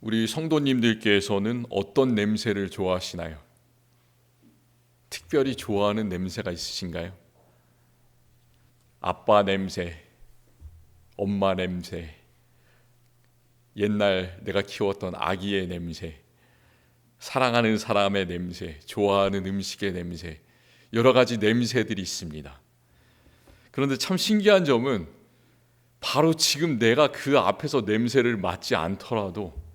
우리 성도님들께서는 어떤 냄새를 좋아하시나요? 특별히 좋아하는 냄새가 있으신가요? 아빠 냄새, 엄마 냄새, 옛날 내가 키웠던 아기의 냄새, 사랑하는 사람의 냄새, 좋아하는 음식의 냄새, 여러 가지 냄새들이 있습니다. 그런데 참 신기한 점은 바로 지금 내가 그 앞에서 냄새를 맡지 않더라도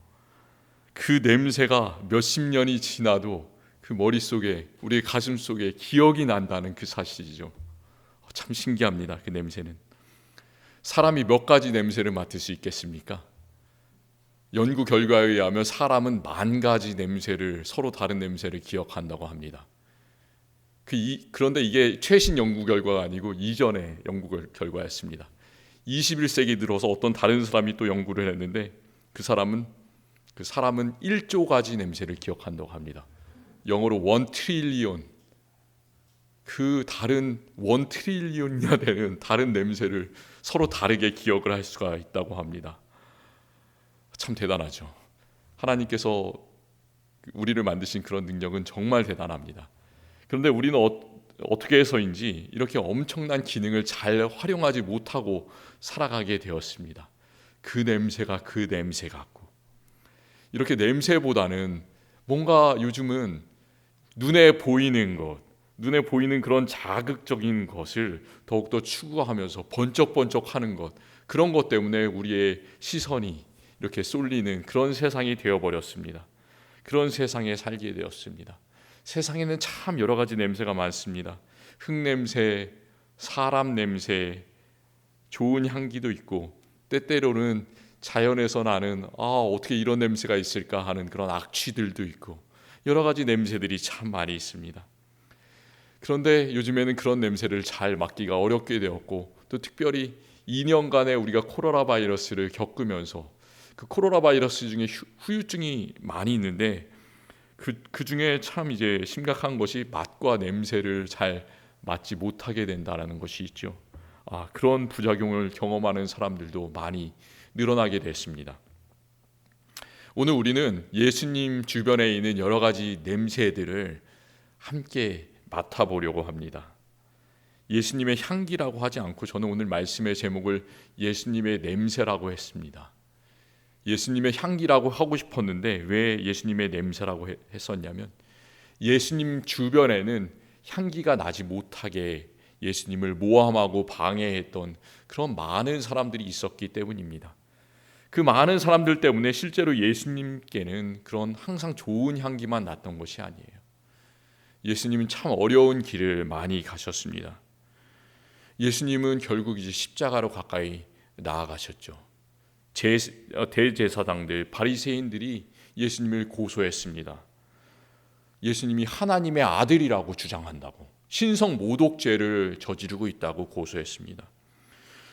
그 냄새가 몇십 년이 지나도 그 머릿속에, 우리의 가슴속에 기억이 난다는 그 사실이죠. 참 신기합니다. 그 냄새는. 사람이 몇 가지 냄새를 맡을 수 있겠습니까? 연구 결과에 의하면 사람은 10,000가지 냄새를, 서로 다른 냄새를 기억한다고 합니다. 그런데 이게 최신 연구 결과가 아니고 이전의 연구 결과였습니다. 21세기 들어서 어떤 다른 사람이 또 연구를 했는데 그 사람은 1조 가지 냄새를 기억한다고 합니다. 영어로 1 트릴리온, 그 다른 1 트릴리온이나 되는 다른 냄새를 서로 다르게 기억을 할 수가 있다고 합니다. 참 대단하죠. 하나님께서 우리를 만드신 그런 능력은 정말 대단합니다. 그런데 우리는 어떻게 해서인지 이렇게 엄청난 기능을 잘 활용하지 못하고 살아가게 되었습니다. 그 냄새가 그 냄새 같고, 이렇게 냄새보다는 뭔가 요즘은 눈에 보이는 것, 눈에 보이는 그런 자극적인 것을 더욱더 추구하면서 번쩍번쩍하는 것, 그런 것 때문에 우리의 시선이 이렇게 쏠리는 그런 세상이 되어버렸습니다. 그런 세상에 살게 되었습니다. 세상에는 참 여러 가지 냄새가 많습니다. 흙냄새, 사람 냄새, 좋은 향기도 있고, 때때로는 자연에서 나는 어떻게 이런 냄새가 있을까 하는 그런 악취들도 있고, 여러 가지 냄새들이 참 많이 있습니다. 그런데 요즘에는 그런 냄새를 잘 맡기가 어렵게 되었고, 또 특별히 2년간의 우리가 코로나 바이러스를 겪으면서 그 코로나 바이러스 중에 후유증이 많이 있는데 그 중에 참 이제 심각한 것이 맛과 냄새를 잘 맡지 못하게 된다는 것이 있죠. 그런 부작용을 경험하는 사람들도 많이 늘어나게 됐습니다. 오늘 우리는 예수님 주변에 있는 여러 가지 냄새들을 함께 맡아보려고 합니다. 예수님의 향기라고 하지 않고 저는 오늘 말씀의 제목을 예수님의 냄새라고 했습니다. 예수님의 향기라고 하고 싶었는데 왜 예수님의 냄새라고 했었냐면, 예수님 주변에는 향기가 나지 못하게 예수님을 모함하고 방해했던 그런 많은 사람들이 있었기 때문입니다. 그 많은 사람들 때문에 실제로 예수님께는 그런 항상 좋은 향기만 났던 것이 아니에요. 예수님은 참 어려운 길을 많이 가셨습니다. 예수님은 결국 이제 십자가로 가까이 나아가셨죠. 대제사장들, 바리새인들이 예수님을 고소했습니다. 예수님이 하나님의 아들이라고 주장한다고, 신성 모독죄를 저지르고 있다고 고소했습니다.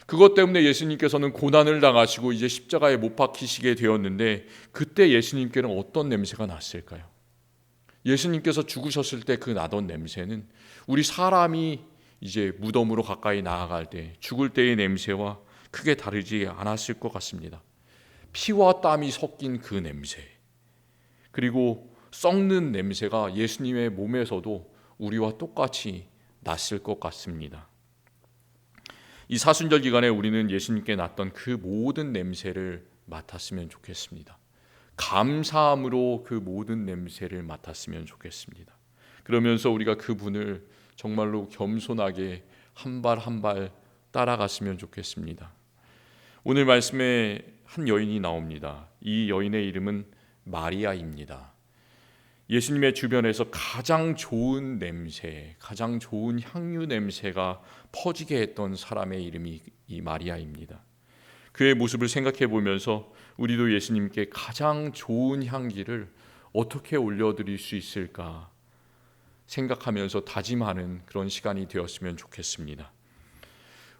그것 때문에 예수님께서는 고난을 당하시고 이제 십자가에 못 박히시게 되었는데, 그때 예수님께는 어떤 냄새가 났을까요? 예수님께서 죽으셨을 때 그 나던 냄새는 우리 사람이 이제 무덤으로 가까이 나아갈 때 죽을 때의 냄새와 크게 다르지 않았을 것 같습니다. 피와 땀이 섞인 그 냄새, 그리고 썩는 냄새가 예수님의 몸에서도 우리와 똑같이 났을 것 같습니다. 이 사순절 기간에 우리는 예수님께 났던 그 모든 냄새를 맡았으면 좋겠습니다. 감사함으로 그 모든 냄새를 맡았으면 좋겠습니다. 그러면서 우리가 그분을 정말로 겸손하게 한 발 한 발 따라갔으면 좋겠습니다. 오늘 말씀에 한 여인이 나옵니다. 이 여인의 이름은 마리아입니다. 예수님의 주변에서 가장 좋은 냄새, 가장 좋은 향유 냄새가 퍼지게 했던 사람의 이름이 이 마리아입니다. 그의 모습을 생각해 보면서 우리도 예수님께 가장 좋은 향기를 어떻게 올려드릴 수 있을까 생각하면서 다짐하는 그런 시간이 되었으면 좋겠습니다.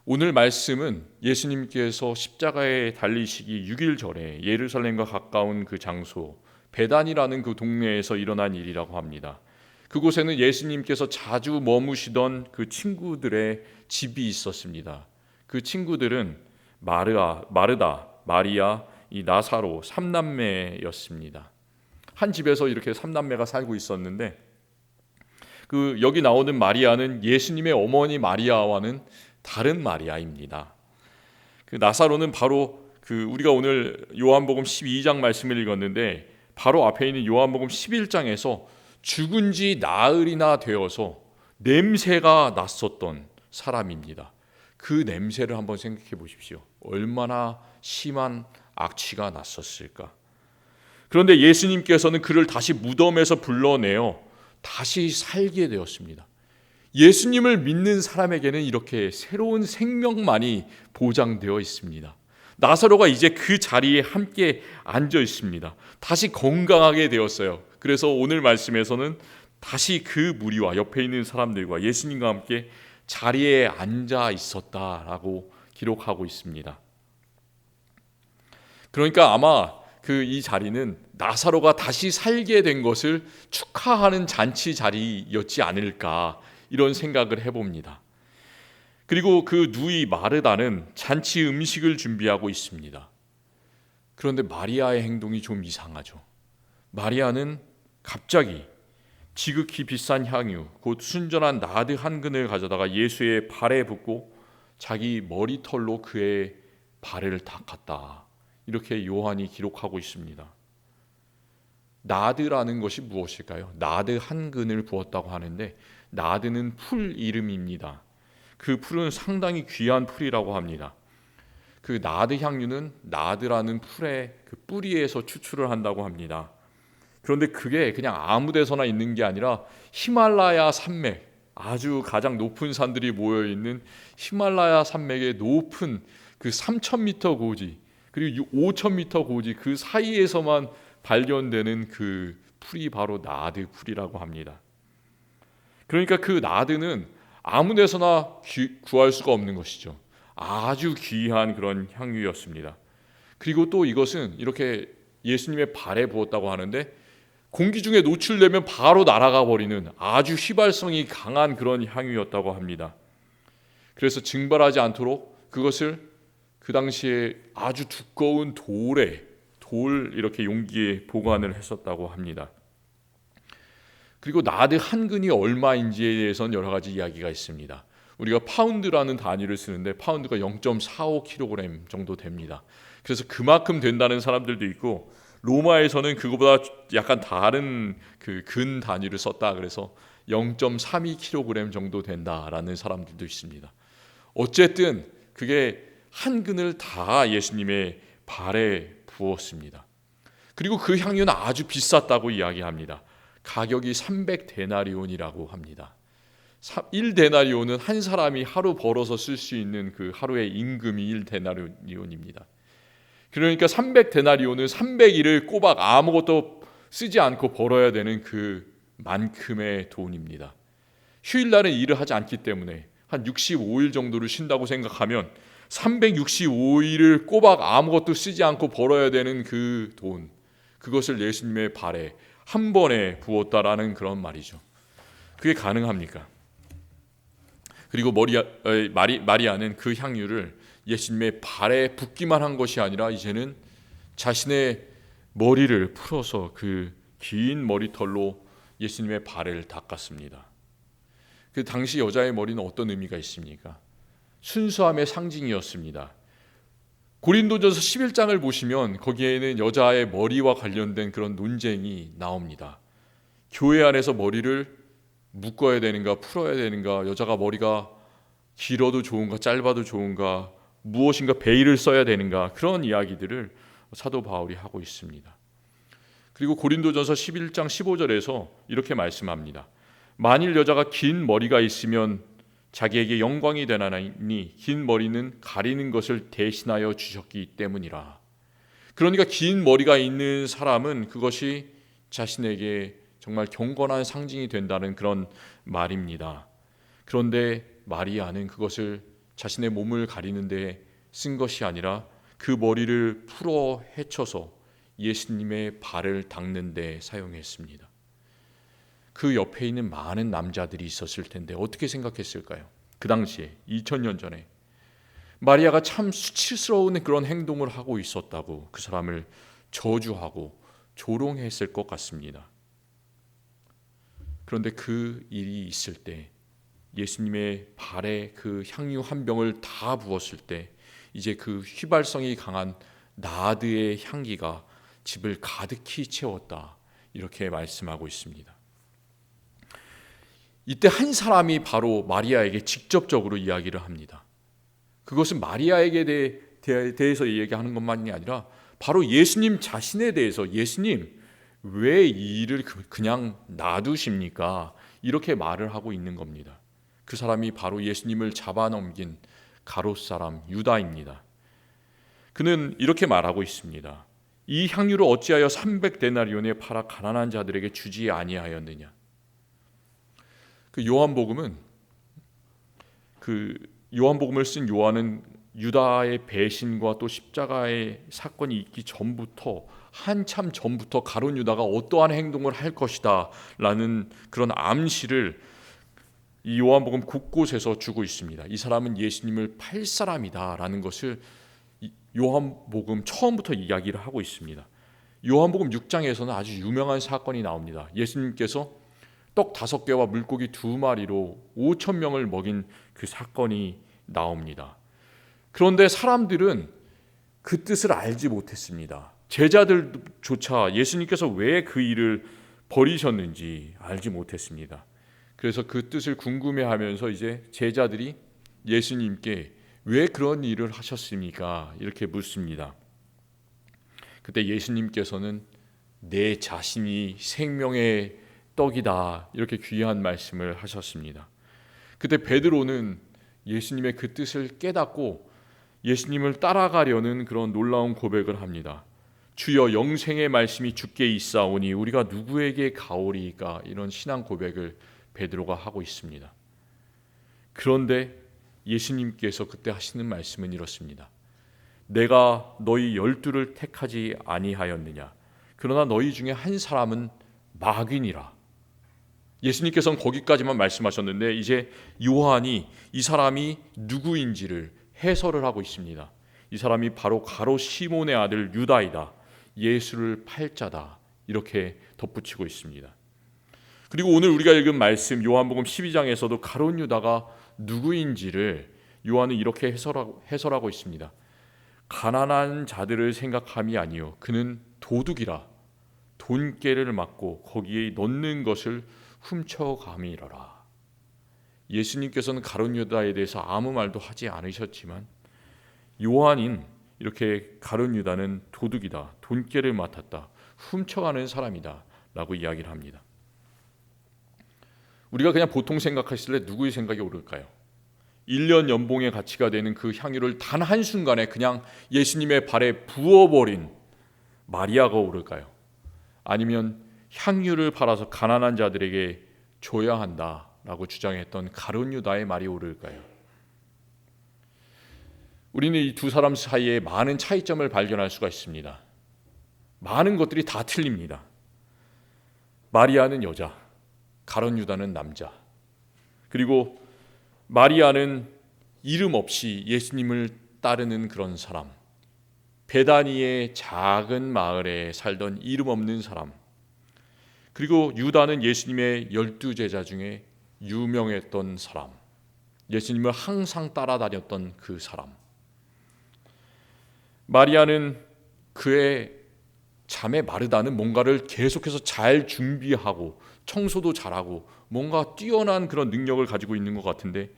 오늘 말씀은 예수님께서 십자가에 달리시기 6일 전에 예루살렘과 가까운 그 장소 베단이라는 그 동네에서 일어난 일이라고 합니다. 그곳에는 예수님께서 자주 머무시던 그 친구들의 집이 있었습니다. 그 친구들은 마르다, 마리아, 이 나사로 삼남매였습니다. 한 집에서 이렇게 삼남매가 살고 있었는데 여기 나오는 마리아는 예수님의 어머니 마리아와는 다른 마리아입니다. 나사로는 바로 우리가 오늘 요한복음 12장 말씀을 읽었는데 바로 앞에 있는 요한복음 11장에서 죽은 지 나흘이나 되어서 냄새가 났었던 사람입니다. 그 냄새를 한번 생각해 보십시오. 얼마나 심한 악취가 났었을까. 그런데 예수님께서는 그를 다시 무덤에서 불러내어 다시 살게 되었습니다. 예수님을 믿는 사람에게는 이렇게 새로운 생명만이 보장되어 있습니다. 나사로가 이제 그 자리에 함께 앉아 있습니다. 다시 건강하게 되었어요. 그래서 오늘 말씀에서는 다시 그 무리와 옆에 있는 사람들과 예수님과 함께 자리에 앉아 있었다라고 기록하고 있습니다. 그러니까 아마 이 자리는 나사로가 다시 살게 된 것을 축하하는 잔치 자리였지 않을까 이런 생각을 해봅니다. 그리고 그 누이 마르다는 잔치 음식을 준비하고 있습니다. 그런데 마리아의 행동이 좀 이상하죠. 마리아는 갑자기 지극히 비싼 향유 곧 순전한 나드 한 근을 가져다가 예수의 발에 붓고 자기 머리털로 그의 발을 닦았다. 이렇게 요한이 기록하고 있습니다. 나드라는 것이 무엇일까요? 나드 한 근을 부었다고 하는데 나드는 풀 이름입니다. 그 풀은 상당히 귀한 풀이라고 합니다. 그 나드 향유는 나드라는 풀의 그 뿌리에서 추출을 한다고 합니다. 그런데 그게 그냥 아무 데서나 있는 게 아니라 히말라야 산맥, 아주 가장 높은 산들이 모여 있는 히말라야 산맥의 높은 그 3,000m 고지 그리고 5,000m 고지 그 사이에서만 발견되는 그 풀이 바로 나드 풀이라고 합니다. 그러니까 그 나드는 아무 데서나 구할 수가 없는 것이죠. 아주 귀한 그런 향유였습니다. 그리고 또 이것은 이렇게 예수님의 발에 부었다고 하는데 공기 중에 노출되면 바로 날아가 버리는 아주 휘발성이 강한 그런 향유였다고 합니다. 그래서 증발하지 않도록 그것을 그 당시에 아주 두꺼운 돌 이렇게 용기에 보관을 했었다고 합니다. 그리고 나드 한 근이 얼마인지에 대해서는 여러 가지 이야기가 있습니다. 우리가 파운드라는 단위를 쓰는데 파운드가 0.45kg 정도 됩니다. 그래서 그만큼 된다는 사람들도 있고 로마에서는 그거보다 약간 다른 그 근 단위를 썼다 그래서 0.32kg 정도 된다라는 사람들도 있습니다. 어쨌든 그게 한 근을 다 예수님의 발에 부었습니다. 그리고 그 향유는 아주 비쌌다고 이야기합니다. 가격이 300데나리온이라고 합니다. 1데나리온은 한 사람이 하루 벌어서 쓸 수 있는 그 하루의 임금이 1데나리온입니다. 그러니까 300데나리온은 300일을 꼬박 아무것도 쓰지 않고 벌어야 되는 그만큼의 돈입니다. 휴일날은 일을 하지 않기 때문에 한 65일 정도를 쉰다고 생각하면 365일을 꼬박 아무것도 쓰지 않고 벌어야 되는 그 돈, 그것을 예수님의 발에 한 번에 부었다라는 그런 말이죠. 그게 가능합니까? 그리고 마리아는 그 향유를 예수님의 발에 붓기만 한 것이 아니라 이제는 자신의 머리를 풀어서 그 긴 머리털로 예수님의 발을 닦았습니다. 그 당시 여자의 머리는 어떤 의미가 있습니까? 순수함의 상징이었습니다. 고린도전서 11장을 보시면 거기에는 여자의 머리와 관련된 그런 논쟁이 나옵니다. 교회 안에서 머리를 묶어야 되는가 풀어야 되는가, 여자가 머리가 길어도 좋은가 짧아도 좋은가, 무엇인가 베일을 써야 되는가, 그런 이야기들을 사도 바울이 하고 있습니다. 그리고 고린도전서 11장 15절에서 이렇게 말씀합니다. 만일 여자가 긴 머리가 있으면 자기에게 영광이 되나니 긴 머리는 가리는 것을 대신하여 주셨기 때문이라. 그러니까 긴 머리가 있는 사람은 그것이 자신에게 정말 경건한 상징이 된다는 그런 말입니다. 그런데 마리아는 그것을 자신의 몸을 가리는 데 쓴 것이 아니라 그 머리를 풀어 헤쳐서 예수님의 발을 닦는 데 사용했습니다. 그 옆에 있는 많은 남자들이 있었을 텐데 어떻게 생각했을까요? 그 당시에 2000년 전에 마리아가 참 수치스러운 그런 행동을 하고 있었다고 그 사람을 저주하고 조롱했을 것 같습니다. 그런데 그 일이 있을 때 예수님의 발에 그 향유 한 병을 다 부었을 때 이제 그 휘발성이 강한 나드의 향기가 집을 가득히 채웠다, 이렇게 말씀하고 있습니다. 이때 한 사람이 바로 마리아에게 직접적으로 이야기를 합니다. 그것은 마리아에게 대해서 얘기하는 것만이 아니라 바로 예수님 자신에 대해서, 예수님 왜 이 일을 그냥 놔두십니까? 이렇게 말을 하고 있는 겁니다. 그 사람이 바로 예수님을 잡아넘긴 가롯 사람 유다입니다. 그는 이렇게 말하고 있습니다. 이 향유를 어찌하여 300데나리온에 팔아 가난한 자들에게 주지 아니하였느냐. 그 요한복음을 쓴 요한은 유다의 배신과 또 십자가의 사건이 있기 전부터, 한참 전부터 가룟 유다가 어떠한 행동을 할 것이다 라는 그런 암시를 이 요한복음 곳곳에서 주고 있습니다. 이 사람은 예수님을 팔 사람이다 라는 것을 요한복음 처음부터 이야기를 하고 있습니다. 요한복음 6장에서는 아주 유명한 사건이 나옵니다. 예수님께서 떡 5개와 물고기 2마리로 5,000명을 먹인 그 사건이 나옵니다. 그런데 사람들은 그 뜻을 알지 못했습니다. 제자들조차 예수님께서 왜 그 일을 버리셨는지 알지 못했습니다. 그래서 그 뜻을 궁금해하면서 이제 제자들이 예수님께 왜 그런 일을 하셨습니까? 이렇게 묻습니다. 그때 예수님께서는 내 자신이 생명의 떡이다, 이렇게 귀한 말씀을 하셨습니다. 그때 베드로는 예수님의 그 뜻을 깨닫고 예수님을 따라가려는 그런 놀라운 고백을 합니다. 주여, 영생의 말씀이 주께 있사오니 우리가 누구에게 가오리이까? 이런 신앙 고백을 베드로가 하고 있습니다. 그런데 예수님께서 그때 하시는 말씀은 이렇습니다. 내가 너희 12를 택하지 아니하였느냐? 그러나 너희 중에 한 사람은 마귀니라. 예수님께서는 거기까지만 말씀하셨는데 이제 요한이 이 사람이 누구인지를 해설을 하고 있습니다. 이 사람이 바로 가롯 시몬의 아들 유다이다, 예수를 팔 자다, 이렇게 덧붙이고 있습니다. 그리고 오늘 우리가 읽은 말씀 요한복음 12장에서도 가롯 유다가 누구인지를 요한은 이렇게 해설하고 있습니다. 가난한 자들을 생각함이 아니요 그는 도둑이라, 돈깨를 맞고 거기에 넣는 것을 훔쳐감이라라. 예수님께서는 가룟 유다에 대해서 아무 말도 하지 않으셨지만 요한인 이렇게 가룟 유다는 도둑이다, 돈깨를 맡았다, 훔쳐가는 사람이다 라고 이야기를 합니다. 우리가 그냥 보통 생각했을 때 누구의 생각이 오를까요? 1년 연봉의 가치가 되는 그 향유를 단 한순간에 그냥 예수님의 발에 부어버린 마리아가 오를까요? 아니면 향유를 팔아서 가난한 자들에게 줘야 한다라고 주장했던 가룟 유다의 말이 오를까요? 우리는 이 두 사람 사이에 많은 차이점을 발견할 수가 있습니다. 많은 것들이 다 틀립니다. 마리아는 여자, 가룟 유다는 남자. 그리고 마리아는 이름 없이 예수님을 따르는 그런 사람, 베다니의 작은 마을에 살던 이름 없는 사람. 그리고 유다는 예수님의 12제자 중에 유명했던 사람, 예수님을 항상 따라다녔던 그 사람. 마리아는 그의 자매 마르다는 뭔가를 계속해서 잘 준비하고 청소도 잘하고 뭔가 뛰어난 그런 능력을 가지고 있는 것 같은데,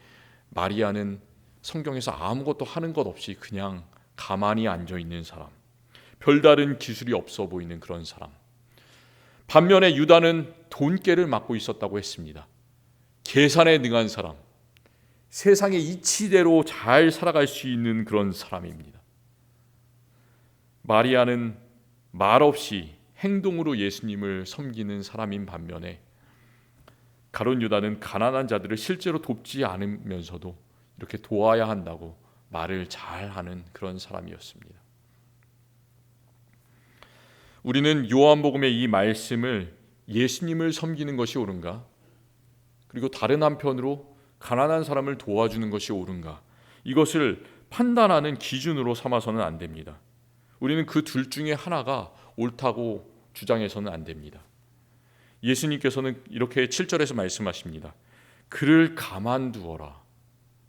마리아는 성경에서 아무것도 하는 것 없이 그냥 가만히 앉아 있는 사람, 별다른 기술이 없어 보이는 그런 사람. 반면에 유다는 돈깨를 맡고 있었다고 했습니다. 계산에 능한 사람, 세상의 이치대로 잘 살아갈 수 있는 그런 사람입니다. 마리아는 말없이 행동으로 예수님을 섬기는 사람인 반면에 가룟 유다는 가난한 자들을 실제로 돕지 않으면서도 이렇게 도와야 한다고 말을 잘하는 그런 사람이었습니다. 우리는 요한복음의 이 말씀을 예수님을 섬기는 것이 옳은가? 그리고 다른 한편으로 가난한 사람을 도와주는 것이 옳은가? 이것을 판단하는 기준으로 삼아서는 안 됩니다. 우리는 그 둘 중에 하나가 옳다고 주장해서는 안 됩니다. 예수님께서는 이렇게 7절에서 말씀하십니다. 그를 가만두어라.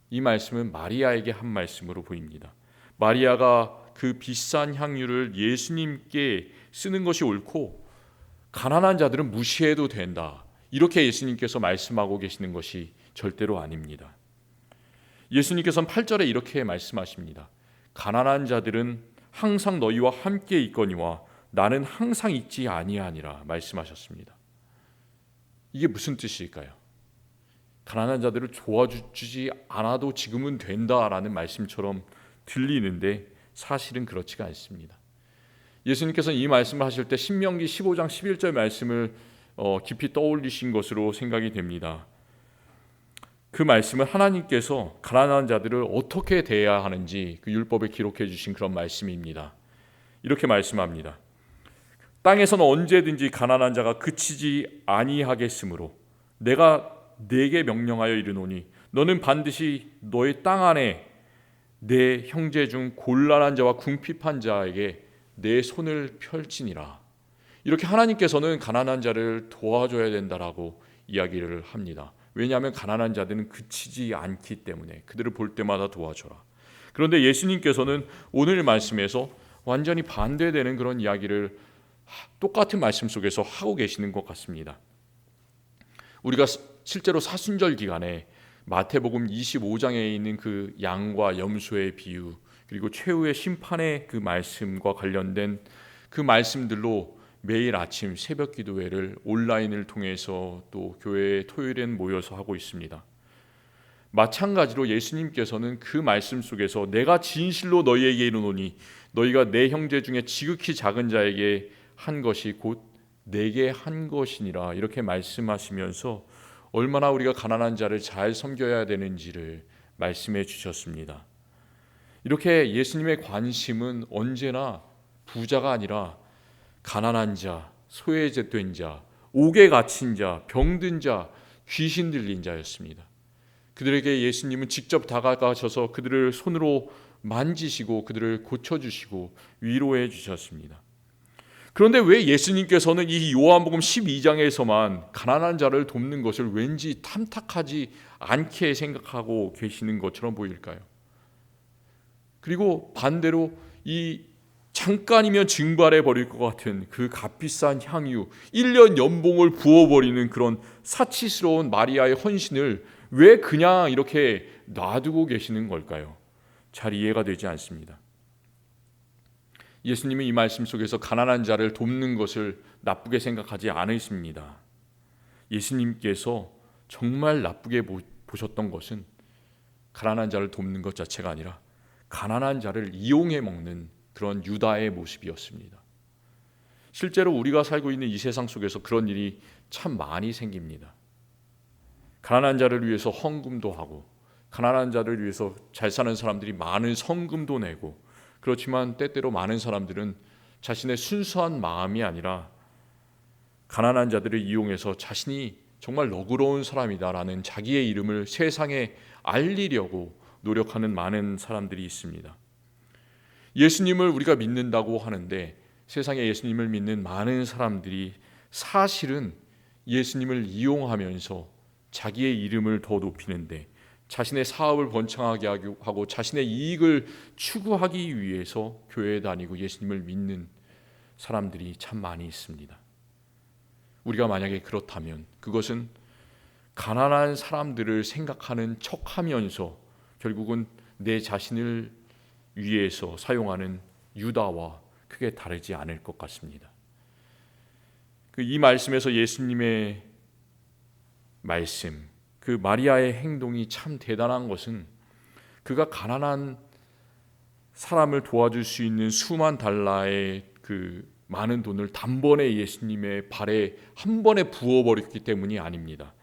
이 말씀은 마리아에게 한 말씀으로 보입니다. 마리아가 그 비싼 향유를 예수님께 쓰는 것이 옳고 가난한 자들은 무시해도 된다. 이렇게 예수님께서 말씀하고 계시는 것이 절대로 아닙니다. 예수님께서는 8절에 이렇게 말씀하십니다. 가난한 자들은 항상 너희와 함께 있거니와 나는 항상 있지 아니하니라 말씀하셨습니다. 이게 무슨 뜻일까요? 가난한 자들을 도와주지 않아도 지금은 된다라는 말씀처럼 들리는데 사실은 그렇지가 않습니다. 예수님께서는 이 말씀을 하실 때 신명기 15장 11절 말씀을 깊이 떠올리신 것으로 생각이 됩니다. 그 말씀은 하나님께서 가난한 자들을 어떻게 대해야 하는지 그 율법에 기록해 주신 그런 말씀입니다. 이렇게 말씀합니다. 땅에서는 언제든지 가난한 자가 그치지 아니하겠으므로 내가 네게 명령하여 이르노니 너는 반드시 너의 땅 안에 내 형제 중 곤란한 자와 궁핍한 자에게 내 손을 펼치니라. 이렇게 하나님께서는 가난한 자를 도와줘야 된다라고 이야기를 합니다. 왜냐하면 가난한 자들은 그치지 않기 때문에 그들을 볼 때마다 도와줘라. 그런데 예수님께서는 오늘 말씀에서 완전히 반대되는 그런 이야기를 똑같은 말씀 속에서 하고 계시는 것 같습니다. 우리가 실제로 사순절 기간에 마태복음 25장에 있는 그 양과 염소의 비유 그리고 최후의 심판의 그 말씀과 관련된 그 말씀들로 매일 아침 새벽 기도회를 온라인을 통해서 또 교회에 토요일엔 모여서 하고 있습니다. 마찬가지로 예수님께서는 그 말씀 속에서 내가 진실로 너희에게 이르노니 너희가 내 형제 중에 지극히 작은 자에게 한 것이 곧 내게 한 것이니라 이렇게 말씀하시면서 얼마나 우리가 가난한 자를 잘 섬겨야 되는지를 말씀해 주셨습니다. 이렇게 예수님의 관심은 언제나 부자가 아니라 가난한 자, 소외된 자, 옥에 갇힌 자, 병든 자, 귀신 들린 자였습니다. 그들에게 예수님은 직접 다가가셔서 그들을 손으로 만지시고 그들을 고쳐주시고 위로해 주셨습니다. 그런데 왜 예수님께서는 이 요한복음 12장에서만 가난한 자를 돕는 것을 왠지 탐탁하지 않게 생각하고 계시는 것처럼 보일까요? 그리고 반대로 이 잠깐이면 증발해 버릴 것 같은 그 값비싼 향유 1년 연봉을 부어버리는 그런 사치스러운 마리아의 헌신을 왜 그냥 이렇게 놔두고 계시는 걸까요? 잘 이해가 되지 않습니다. 예수님이 이 말씀 속에서 가난한 자를 돕는 것을 나쁘게 생각하지 않으십니다. 예수님께서 정말 나쁘게 보셨던 것은 가난한 자를 돕는 것 자체가 아니라 가난한 자를 이용해 먹는 그런 유다의 모습이었습니다. 실제로 우리가 살고 있는 이 세상 속에서 그런 일이 참 많이 생깁니다. 가난한 자를 위해서 헌금도 하고 가난한 자를 위해서 잘 사는 사람들이 많은 성금도 내고 그렇지만 때때로 많은 사람들은 자신의 순수한 마음이 아니라 가난한 자들을 이용해서 자신이 정말 너그러운 사람이다라는 자기의 이름을 세상에 알리려고 노력하는 많은 사람들이 있습니다. 예수님을 우리가 믿는다고 하는데 세상에 예수님을 믿는 많은 사람들이 사실은 예수님을 이용하면서 자기의 이름을 더 높이는데 자신의 사업을 번창하게 하고 자신의 이익을 추구하기 위해서 교회에 다니고 예수님을 믿는 사람들이 참 많이 있습니다. 우리가 만약에 그렇다면 그것은 가난한 사람들을 생각하는 척하면서 결국은 내 자신을 위해서 사용하는 유다와 크게 다르지 않을 것 같습니다. 이 말씀에서 예수님의 말씀, 그 마리아의 행동이 참 대단한 것은 그가 가난한 사람을 도와줄 수 있는 수만 달러의 그 많은 돈을 단번에 예수님의 발에 한 번에 부어버렸기 때문이 아닙니다.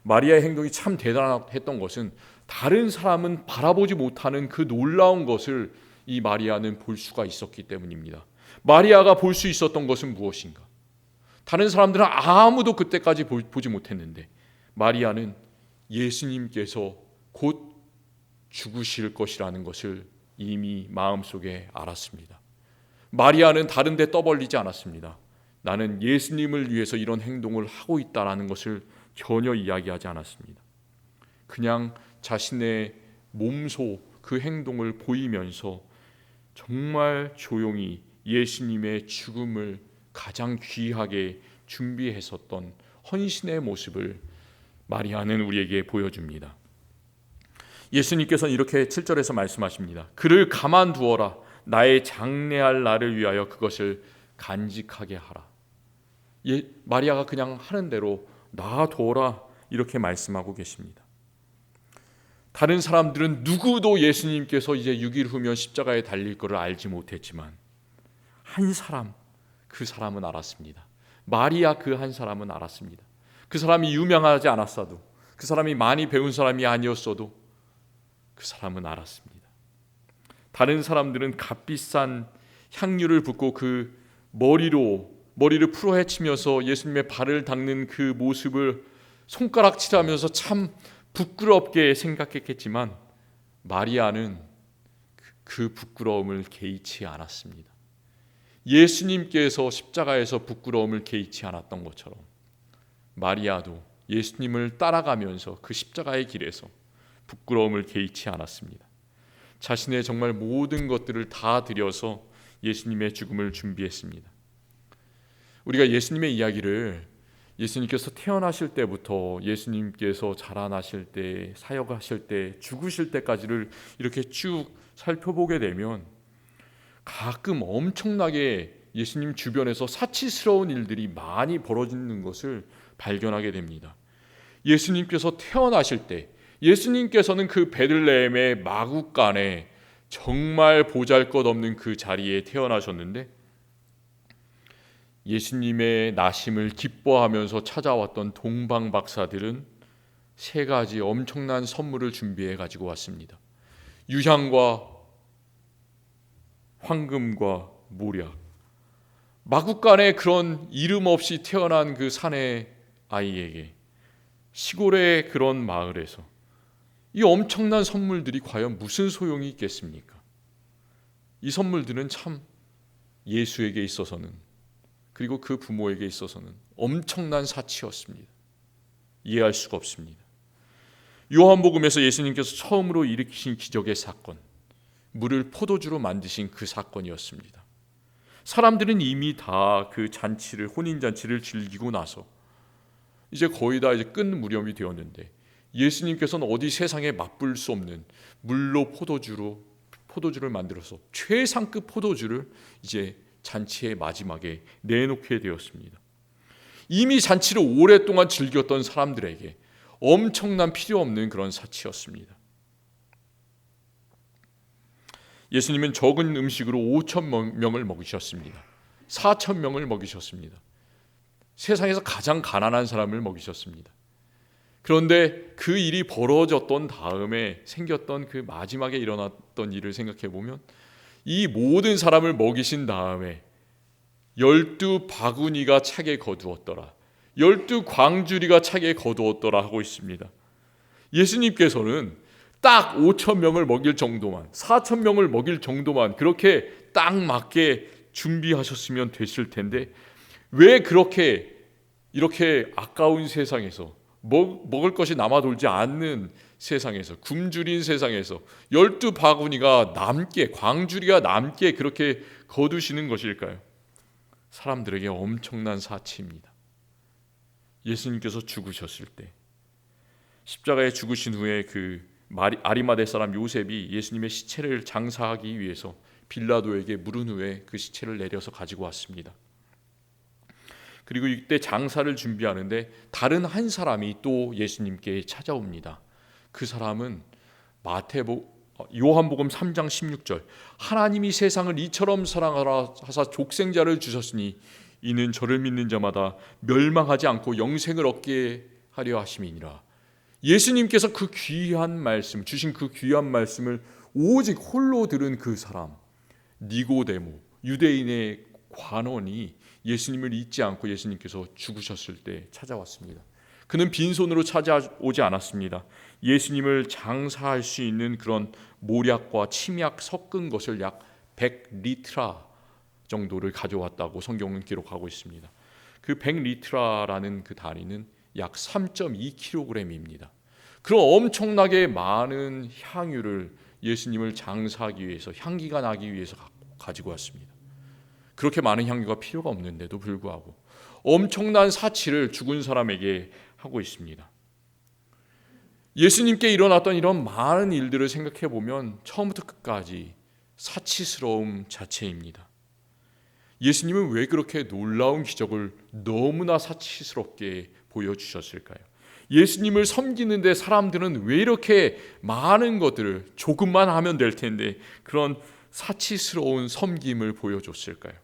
마리아의 행동이 참 대단했던 것은 다른 사람은 바라보지 못하는 그 놀라운 것을 이 마리아는 볼 수가 있었기 때문입니다. 마리아가 볼 수 있었던 것은 무엇인가? 다른 사람들은 아무도 그때까지 보지 못했는데 마리아는 예수님께서 곧 죽으실 것이라는 것을 이미 마음속에 알았습니다. 마리아는 다른 데 떠벌리지 않았습니다. 나는 예수님을 위해서 이런 행동을 하고 있다라는 것을 전혀 이야기하지 않았습니다. 그냥 자신의 몸소 그 행동을 보이면서 정말 조용히 예수님의 죽음을 가장 귀하게 준비했었던 헌신의 모습을 마리아는 우리에게 보여줍니다. 예수님께서는 이렇게 7절에서 말씀하십니다. 그를 가만두어라. 나의 장래할 날을 위하여 그것을 간직하게 하라. 마리아가 그냥 하는 대로 놔둬라 이렇게 말씀하고 계십니다. 다른 사람들은 누구도 예수님께서 이제 6일 후면 십자가에 달릴 것을 알지 못했지만 한 사람, 그 사람은 알았습니다. 마리아 그 한 사람은 알았습니다. 그 사람이 유명하지 않았어도, 그 사람이 많이 배운 사람이 아니었어도 그 사람은 알았습니다. 다른 사람들은 값비싼 향유를 붓고 그 머리를 풀어헤치면서 예수님의 발을 닦는 그 모습을 손가락질하면서 참 부끄럽게 생각했겠지만 마리아는 그 부끄러움을 개의치 않았습니다. 예수님께서 십자가에서 부끄러움을 개의치 않았던 것처럼 마리아도 예수님을 따라가면서 그 십자가의 길에서 부끄러움을 개의치 않았습니다. 자신의 정말 모든 것들을 다 들여서 예수님의 죽음을 준비했습니다. 우리가 예수님의 이야기를 예수님께서 태어나실 때부터 예수님께서 자라나실 때, 사역하실 때, 죽으실 때까지를 이렇게 쭉 살펴보게 되면 가끔 엄청나게 예수님 주변에서 사치스러운 일들이 많이 벌어지는 것을 발견하게 됩니다. 예수님께서 태어나실 때 예수님께서는 그 베들레헴의 마구간에 정말 보잘것없는 그 자리에 태어나셨는데 예수님의 나심을 기뻐하면서 찾아왔던 동방 박사들은 세 가지 엄청난 선물을 준비해 가지고 왔습니다. 유향과 황금과 모략. 마구간에 그런 이름 없이 태어난 그 사내 아이에게 시골의 그런 마을에서 이 엄청난 선물들이 과연 무슨 소용이 있겠습니까? 이 선물들은 참 예수에게 있어서는, 그리고 그 부모에게 있어서는 엄청난 사치였습니다. 이해할 수가 없습니다. 요한복음에서 예수님께서 처음으로 일으키신 기적의 사건, 물을 포도주로 만드신 그 사건이었습니다. 사람들은 이미 다 그 잔치를, 혼인잔치를 즐기고 나서 이제 거의 다 끝 무렵이 되었는데 예수님께서는 어디 세상에 맛볼 수 없는 물로 포도주를 만들어서 최상급 포도주를 이제 잔치의 마지막에 내놓게 되었습니다. 이미 잔치를 오랫동안 즐겼던 사람들에게 엄청난 필요 없는 그런 사치였습니다. 예수님은 적은 음식으로 5,000명을 먹이셨습니다. 4,000명을 먹이셨습니다. 세상에서 가장 가난한 사람을 먹이셨습니다. 그런데 그 일이 벌어졌던 다음에 생겼던 그 마지막에 일어났던 일을 생각해 보면 이 모든 사람을 먹이신 다음에 12바구니가 차게 거두었더라, 12광주리가 차게 거두었더라 하고 있습니다. 예수님께서는 딱 5,000명을 먹일 정도만, 4,000명을 먹일 정도만 그렇게 딱 맞게 준비하셨으면 됐을 텐데 왜 그렇게 이렇게 아까운 세상에서 먹을 것이 남아 돌지 않는 세상에서, 굶주린 세상에서 12바구니가 남게, 광주리가 남게 그렇게 거두시는 것일까요? 사람들에게 엄청난 사치입니다. 예수님께서 죽으셨을 때, 십자가에 죽으신 후에 그 아리마대 사람 요셉이 예수님의 시체를 장사하기 위해서 빌라도에게 물은 후에 그 시체를 내려서 가지고 왔습니다. 그리고 이때 장사를 준비하는데 다른 한 사람이 또 예수님께 찾아옵니다. 그 사람은 요한복음 3장 16절, 하나님이 세상을 이처럼 사랑하라 하사 족생자를 주셨으니 이는 저를 믿는 자마다 멸망하지 않고 영생을 얻게 하려 하심이니라. 예수님께서 그 귀한 말씀, 주신 그 귀한 말씀을 오직 홀로 들은 그 사람, 니고데모, 유대인의 관원이 예수님을 잊지 않고 예수님께서 죽으셨을 때 찾아왔습니다. 그는 빈손으로 찾아오지 않았습니다. 예수님을 장사할 수 있는 그런 모략과 침약 섞은 것을 약 100리트라 정도를 가져왔다고 성경은 기록하고 있습니다. 그 100리트라라는 그 다리는 약 3.2kg입니다. 그런 엄청나게 많은 향유를 예수님을 장사하기 위해서, 향기가 나기 위해서 가지고 왔습니다. 그렇게 많은 향유가 필요가 없는데도 불구하고 엄청난 사치를 죽은 사람에게 하고 있습니다. 예수님께 일어났던 이런 많은 일들을 생각해 보면 처음부터 끝까지 사치스러움 자체입니다. 예수님은 왜 그렇게 놀라운 기적을 너무나 사치스럽게 보여주셨을까요? 예수님을 섬기는데 사람들은 왜 이렇게 많은 것들을 조금만 하면 될 텐데 그런 사치스러운 섬김을 보여줬을까요?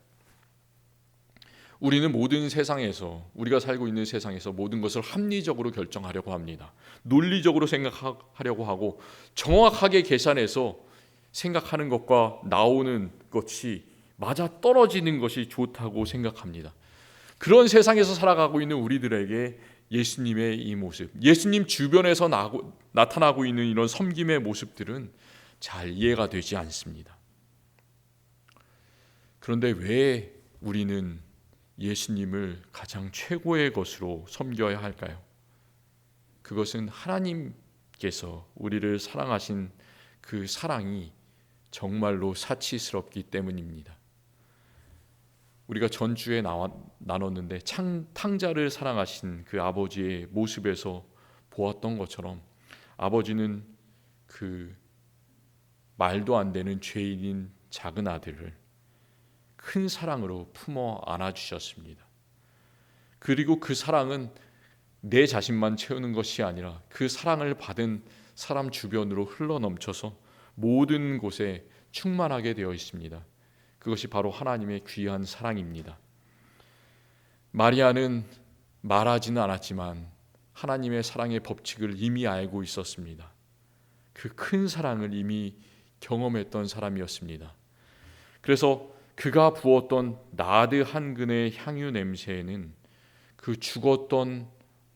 우리는 모든 세상에서, 우리가 살고 있는 세상에서 모든 것을 합리적으로 결정하려고 합니다. 논리적으로 생각하려고 하고 정확하게 계산해서 생각하는 것과 나오는 것이 맞아 떨어지는 것이 좋다고 생각합니다. 그런 세상에서 살아가고 있는 우리들에게 예수님의 이 모습, 예수님 주변에서 나타나고 있는 이런 섬김의 모습들은 잘 이해가 되지 않습니다. 그런데 왜 우리는 예수님을 가장 최고의 것으로 섬겨야 할까요? 그것은 하나님께서 우리를 사랑하신 그 사랑이 정말로 사치스럽기 때문입니다. 우리가 전주에 나눴는데 탕자를 사랑하신 그 아버지의 모습에서 보았던 것처럼 아버지는 그 말도 안 되는 죄인인 작은 아들을 큰 사랑으로 품어 안아주셨습니다. 그리고 그 사랑은 내 자신만 채우는 것이 아니라 그 사랑을 받은 사람 주변으로 흘러넘쳐서 모든 곳에 충만하게 되어 있습니다. 그것이 바로 하나님의 귀한 사랑입니다. 마리아는 말하지는 않았지만 하나님의 사랑의 법칙을 이미 알고 있었습니다. 그 큰 사랑을 이미 경험했던 사람이었습니다. 그래서 그가 부었던 나드 한 근의 향유 냄새에는 그 죽었던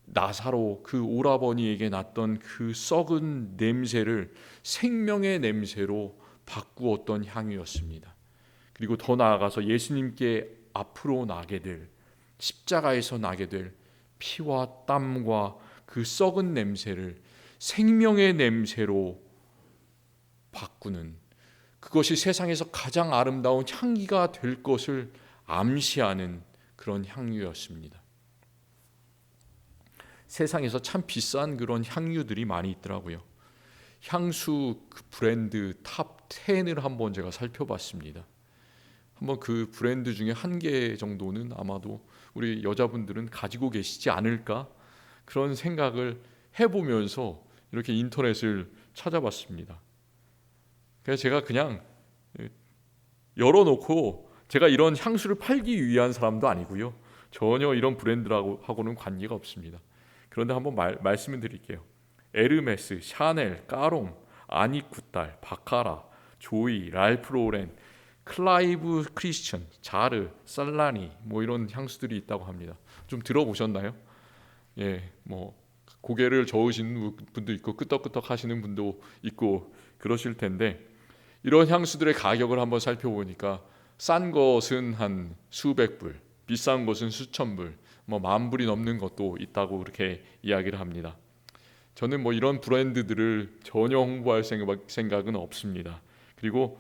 나사로 그 오라버니에게 났던 그 썩은 냄새를 생명의 냄새로 바꾸었던 향유였습니다. 그리고 더 나아가서 예수님께 앞으로 나게 될, 십자가에서 나게 될 피와 땀과 그 썩은 냄새를 생명의 냄새로 바꾸는, 그것이 세상에서 가장 아름다운 향기가 될 것을 암시하는 그런 향유였습니다. 세상에서 참 비싼 그런 향유들이 많이 있더라고요. 향수 그 브랜드 탑 10을 한번 제가 살펴봤습니다. 한번 그 브랜드 중에 한 개 정도는 아마도 우리 여자분들은 가지고 계시지 않을까, 그런 생각을 해보면서 이렇게 인터넷을 찾아봤습니다. 그래서 제가 그냥 열어놓고, 제가 이런 향수를 팔기 위한 사람도 아니고요, 전혀 이런 브랜드하고는 관계가 없습니다. 그런데 한번 말씀을 드릴게요. 에르메스, 샤넬, 까롱, 아니쿠탈, 바카라, 조이, 랄프 로렌, 클라이브 크리스천, 자르, 살라니, 뭐 이런 향수들이 있다고 합니다. 좀 들어보셨나요? 예, 뭐 고개를 저으시는 분도 있고 끄덕끄덕 하시는 분도 있고 그러실 텐데, 이런 향수들의 가격을 한번 살펴보니까 싼 것은 한 수백 불, 비싼 것은 수천 불, 뭐 만 불이 넘는 것도 있다고 그렇게 이야기를 합니다. 저는 뭐 이런 브랜드들을 전혀 홍보할 생각은 없습니다. 그리고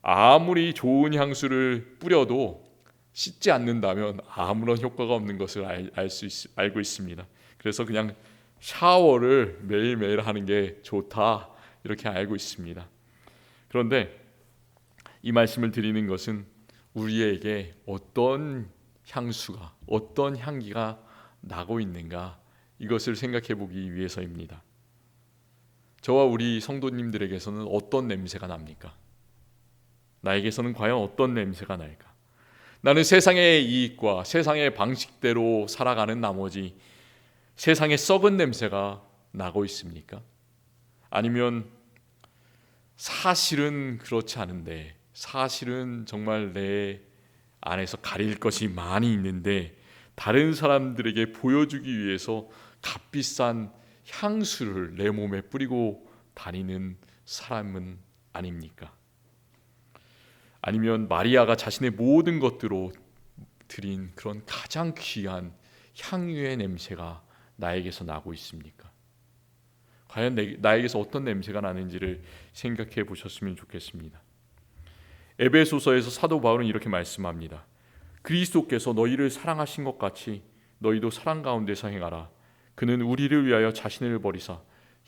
아무리 좋은 향수를 뿌려도 씻지 않는다면 아무런 효과가 없는 것을 알고 있습니다. 그래서 그냥 샤워를 매일매일 하는 게 좋다, 이렇게 알고 있습니다. 그런데 이 말씀을 드리는 것은 우리에게 어떤 향수가, 어떤 향기가 나고 있는가, 이것을 생각해 보기 위해서입니다. 저와 우리 성도님들에게서는 어떤 냄새가 납니까? 나에게서는 과연 어떤 냄새가 날까? 나는 세상의 이익과 세상의 방식대로 살아가는 나머지 세상의 썩은 냄새가 나고 있습니까? 아니면 사실은 그렇지 않은데, 사실은 정말 내 안에서 가릴 것이 많이 있는데 다른 사람들에게 보여주기 위해서 값비싼 향수를 내 몸에 뿌리고 다니는 사람은 아닙니까? 아니면 마리아가 자신의 모든 것들로 드린 그런 가장 귀한 향유의 냄새가 나에게서 나고 있습니까? 과연 나에게서 어떤 냄새가 나는지를 생각해 보셨으면 좋겠습니다. 에베소서에서 사도 바울은 이렇게 말씀합니다. 그리스도께서 너희를 사랑하신 것 같이 너희도 사랑 가운데서 행하라. 그는 우리를 위하여 자신을 버리사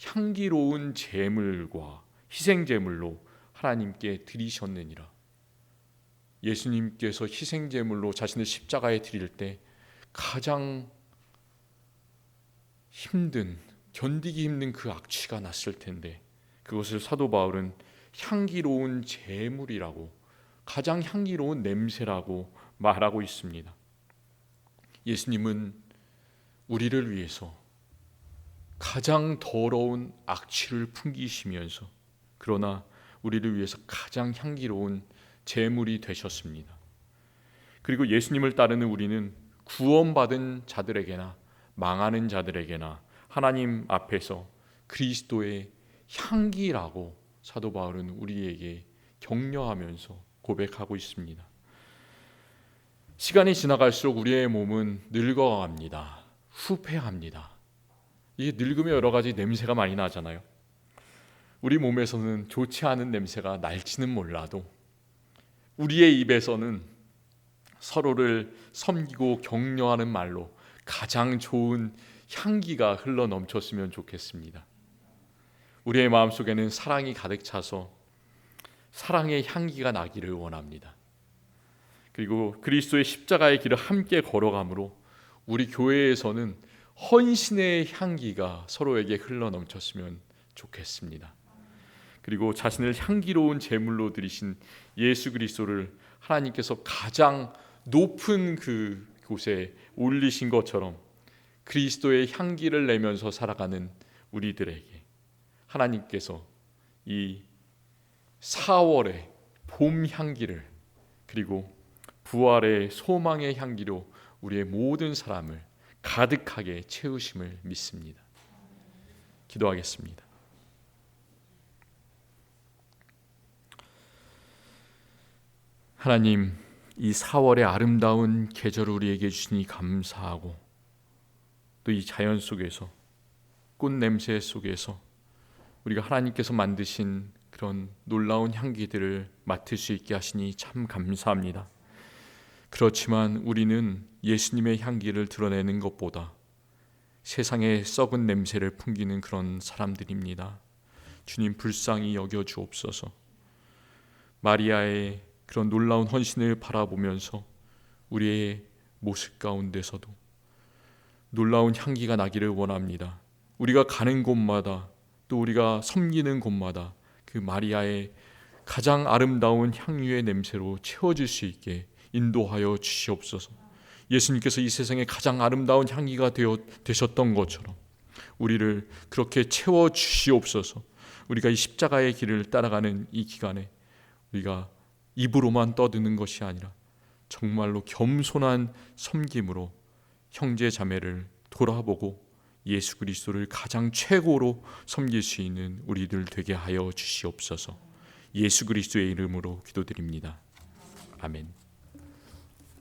향기로운 제물과 희생 제물로 하나님께 드리셨느니라. 예수님께서 희생 제물로 자신을 십자가에 드릴 때 가장 견디기 힘든 그 악취가 났을 텐데 그것을 사도 바울은 향기로운 제물이라고, 가장 향기로운 냄새라고 말하고 있습니다. 예수님은 우리를 위해서 가장 더러운 악취를 풍기시면서 그러나 우리를 위해서 가장 향기로운 제물이 되셨습니다. 그리고 예수님을 따르는 우리는 구원받은 자들에게나 망하는 자들에게나 하나님 앞에서 그리스도의 향기라고 사도 바울은 우리에게 격려하면서 고백하고 있습니다. 시간이 지나갈수록 우리의 몸은 늙어갑니다. 후패합니다. 이게 늙으면 여러 가지 냄새가 많이 나잖아요. 우리 몸에서는 좋지 않은 냄새가 날지는 몰라도 우리의 입에서는 서로를 섬기고 격려하는 말로 가장 좋은 향기가 흘러 넘쳤으면 좋겠습니다. 우리의 마음속에는 사랑이 가득 차서 사랑의 향기가 나기를 원합니다. 그리고 그리스도의 십자가의 길을 함께 걸어가므로 우리 교회에서는 헌신의 향기가 서로에게 흘러 넘쳤으면 좋겠습니다. 그리고 자신을 향기로운 제물로 드리신 예수 그리스도를 하나님께서 가장 높은 그 곳에 올리신 것처럼 그리스도의 향기를 내면서 살아가는 우리들에게 하나님께서 이 4월의 봄 향기를 그리고 부활의 소망의 향기로 우리의 모든 사람을 가득하게 채우심을 믿습니다. 기도하겠습니다. 하나님, 이 4월의 아름다운 계절을 우리에게 주시니 감사하고 또 이 자연 속에서 꽃 냄새 속에서 우리가 하나님께서 만드신 그런 놀라운 향기들을 맡을 수 있게 하시니 참 감사합니다. 그렇지만 우리는 예수님의 향기를 드러내는 것보다 세상의 썩은 냄새를 풍기는 그런 사람들입니다. 주님 불쌍히 여겨 주옵소서. 마리아의 그런 놀라운 헌신을 바라보면서 우리의 모습 가운데서도 놀라운 향기가 나기를 원합니다. 우리가 가는 곳마다 또 우리가 섬기는 곳마다 그 마리아의 가장 아름다운 향유의 냄새로 채워질 수 있게 인도하여 주시옵소서. 예수님께서 이 세상에 가장 아름다운 향기가 되셨던 것처럼 우리를 그렇게 채워 주시옵소서. 우리가 이 십자가의 길을 따라가는 이 기간에 우리가 입으로만 떠드는 것이 아니라 정말로 겸손한 섬김으로 형제 자매를 돌아보고 예수 그리스도를 가장 최고로 섬길 수 있는 우리들 되게 하여 주시옵소서. 예수 그리스도의 이름으로 기도드립니다. 아멘.